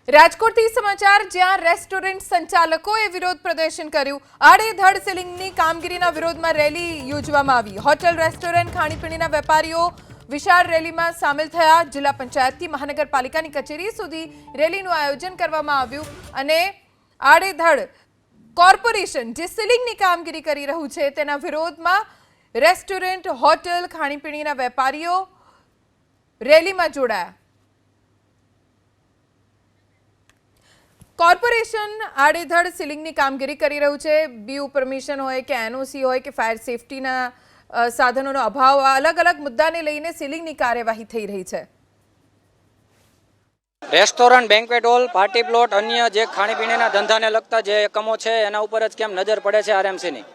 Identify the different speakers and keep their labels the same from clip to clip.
Speaker 1: રાજકોટથી સમાચાર જ્યાં રેસ્ટોરન્ટ સંચાલકોએ વિરોધ પ્રદર્શન કર્યું। આડેધડ સીલિંગની કામગીરીના વિરોધમાં રેલી યોજવામાં આવી। હોટેલ રેસ્ટોરન્ટ ખાણીપીણીના વેપારીઓ વિશાળ રેલીમાં સામેલ થયા। જિલ્લા પંચાયતથી મહાનગરપાલિકાની કચેરી સુધી રેલીનું આયોજન કરવામાં આવ્યું અને આડેધડ કોર્પોરેશન જે સીલિંગની કામગીરી કરી રહ્યું છે તેના વિરોધમાં રેસ્ટોરન્ટ હોટેલ ખાણીપીણીના વેપારીઓ રેલીમાં જોડાયા। કોર્પોરેશન આડેધડ સીલિંગની કામગીરી કરી રહ્યું છે। બીયુ પરમિશન હોય કે એનઓસી હોય કે ફાયર સેફટીના સાધનોનો અભાવ, અલગ અલગ મુદ્દાને લઈને સીલિંગની કાર્યવાહી થઈ રહી છે।
Speaker 2: Restaurant, banquet hall, party plot, અન્ય જે ખાણીપીણીના ધંધાને લગતા જે એકમો છે એના ઉપર જ કેમ નજર પડે છે આરએમસીની?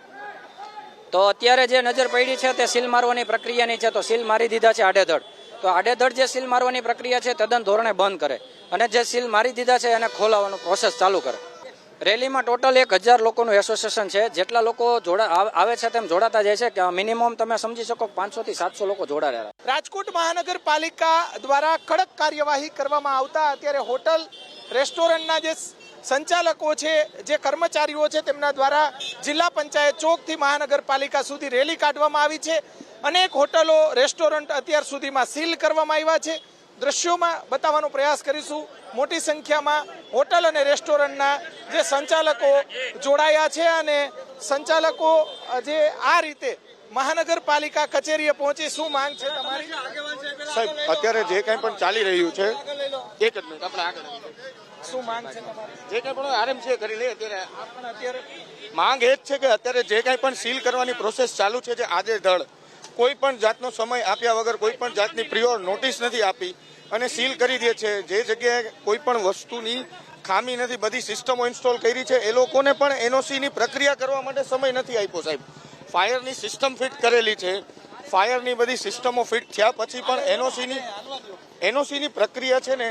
Speaker 2: તો અત્યારે જે નજર પડી છે તે સીલ મારવાની પ્રક્રિયાની છે, તો સીલ મારી દીધા છે આડેધડ। તો આડેધડ જે સીલ મારવાની પ્રક્રિયા છે તદ્દન ધોરણે બંધ કરે અને જે સીલ મારી દીધા છે એને ખોલાવવાનો પ્રોસેસ ચાલુ કરે। રેલીમાં ટોટલ 1000 લોકોનું એસોસિએશન છે। જેટલા લોકો આવે છે તેમ જોડાતા જાય છે કે મિનિમમ તમે સમજી શકો 500 થી 700 લોકો જોડાયા।
Speaker 3: રાજકોટ મહાનગરપાલિકા દ્વારા કડક કાર્યવાહી કરવામાં આવતા અત્યારે હોટલ રેસ્ટોરન્ટના જે સંચાલકો છે, જે કર્મચારીઓ છે તેમના દ્વારા જિલ્લા પંચાયત ચોકથી મહાનગરપાલિકા સુધી રેલી કાઢવામાં આવી છે। અનેક હોટલો, રેસ્ટોરન્ટ અત્યાર સુધીમાં સીલ કરવામાં આવ્યા છે। દ્રશ્યોમાં બતાવવાનો પ્રયાસ કરીશું। મોટી સંખ્યામાં હોટલ અને રેસ્ટોરન્ટના જે સંચાલકો જોડાયા છે અને સંચાલકો જે આ રીતે મહાનગરપાલિકા કચેરીએ પહોંચી શું માંગ છે તમારી?
Speaker 4: સાહેબ, અત્યારે જે કંઈ પણ ચાલી રહ્યું છે, એક જ મિનિટ આપણે આગળ
Speaker 3: શું માંગ છે તમારી?
Speaker 4: જે કંઈ પણ આરએમસી કરી લે અત્યારે માંગ એ જ છે કે અત્યારે જે કંઈ પણ સીલ કરવાની પ્રોસેસ ચાલુ છે, જે આડેધડ કોઈ પણ જાતનો સમય આપ્યા વગર, કોઈ પણ જાતની પ્રિયોર નોટિસ નથી આપી અને સીલ કરી દે છે। જે જગ્યાએ કોઈ પણ વસ્તુની ખામી નથી, બધી સિસ્ટમો ઇન્સ્ટોલ કરી છે, એ લોકોને પણ એનઓસીની પ્રક્રિયા કરવા માટે સમય નથી આપ્યો સાહેબ। ફાયરની સિસ્ટમ ફિટ કરેલી છે, ફાયરની બધી સિસ્ટમો ફિટ થયા પછી પણ એનઓસીની પ્રક્રિયા છે ને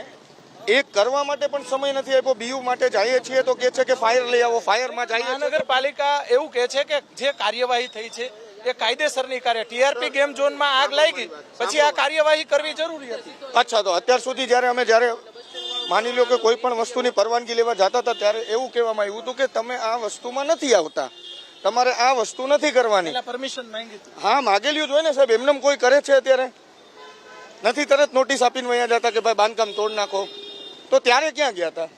Speaker 4: એ કરવા માટે પણ સમય નથી આપ્યો। બીયુ માટે જઈએ છીએ તો કહે છે કે ફાયર લઈ આવો, ફાયરમાં જઈએ।
Speaker 3: મહાનગરપાલિકા એવું કહે છે કે જે કાર્યવાહી થઈ છે એ કાયદેસરની કાર્ય, ટીઆરપી ગેમ ઝોનમાં આગ લાગી પછી આ કાર્યવાહી કરવી જરૂરી હતી।
Speaker 4: અચ્છા, તો અત્યાર સુધી જ્યારે માની લો કે કોઈ પણ વસ્તુની પરવાનગી લેવા જતા હતા ત્યારે એવું કહેવામાં આવ્યું હતું કે તમે આ વસ્તુમાં નથી આવતા, તમારે આ વસ્તુ નથી કરવાની।
Speaker 3: પરમિશન માંગી હતી?
Speaker 4: હા, માગેલું જ હોય ને સાહેબ। એમને કોઈ કરે છે અત્યારે? નથી તરત નોટિસ આપીને વયા જતા કે ભાઈ બાંધકામ તોડ નાખો, તો ત્યારે ક્યાં ગયા હતા?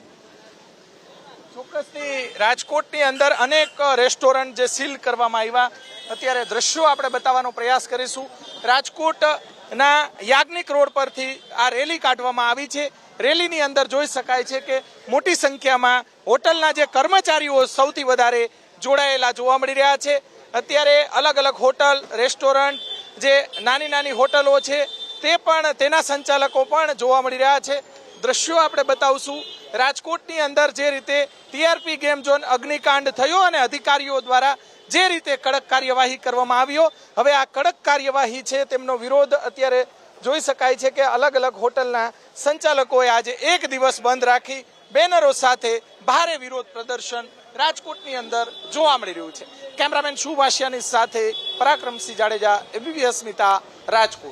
Speaker 3: ચોક્કસથી રાજકોટની અંદર અનેક રેસ્ટોરન્ટ જે સીલ કરવામાં આવ્યા, અત્યારે દ્રશ્યો આપણે બતાવવાનો પ્રયાસ કરીશું। રાજકોટના યાજ્ઞિક રોડ પરથી આ રેલી કાઢવામાં આવી છે। રેલીની અંદર જોઈ શકાય છે કે મોટી સંખ્યામાં હોટલના જે કર્મચારીઓ સૌથી વધારે જોડાયેલા જોવા મળી રહ્યા છે। અત્યારે અલગ અલગ હોટલ, રેસ્ટોરન્ટ, જે નાની નાની હોટલો છે તે પણ, તેના સંચાલકો પણ જોવા મળી રહ્યા છે। દ્રશ્યો આપણે બતાવશું। રાજકોટની અંદર જે રીતે ટીઆરપી ગેમ ઝોન અગ્નિકાંડ થયો અને અધિકારીઓ દ્વારા જે રીતે કડક કાર્યવાહી કરવામાં આવ્યો, હવે આ કડક કાર્યવાહી છે તેમનો વિરોધ અત્યારે જોઈ શકાય છે કે અલગ અલગ હોટલના સંચાલકોએ આજે એક દિવસ બંધ રાખી બેનરો સાથે ભારે વિરોધ પ્રદર્શન રાજકોટની અંદર જોવા મળી રહ્યું છે। કેમેરામેન શુભાશિયાની સાથે પરાક્રમસિંહ જાડેજા, એબીપી અસ્મિતા, રાજકોટ।